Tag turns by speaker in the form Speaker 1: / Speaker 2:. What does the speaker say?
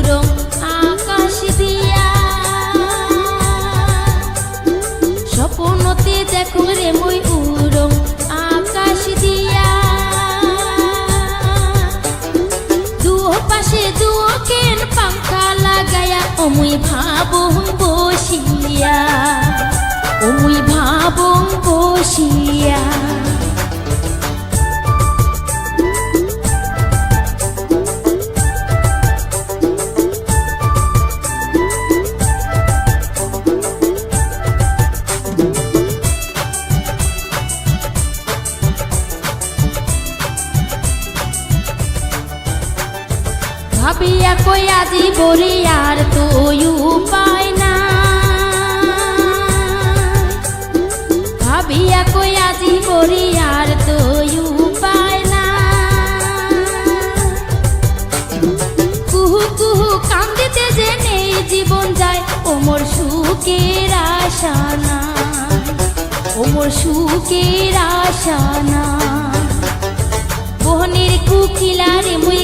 Speaker 1: উড়ং আকাশ দিয়া স্বপ্নতে দেখো রে মই উড়ং আকাশ দিয়া দুও পাশে দুও কেন পাঙ্খা লাগায়া মুই ভাবং বসিয়া মুই ভাবং বসিয়া ভাবিয়া কই আজি বলি আর তো উপায় না ভাবিয়া কই আজি বলি আর তো উপায় না কুহু কুহু কান্দিতে যে নেই জীবন যায় ওমর সুখের আশা না ওমর সুখের আশা না বহনের কুকিলারে মুই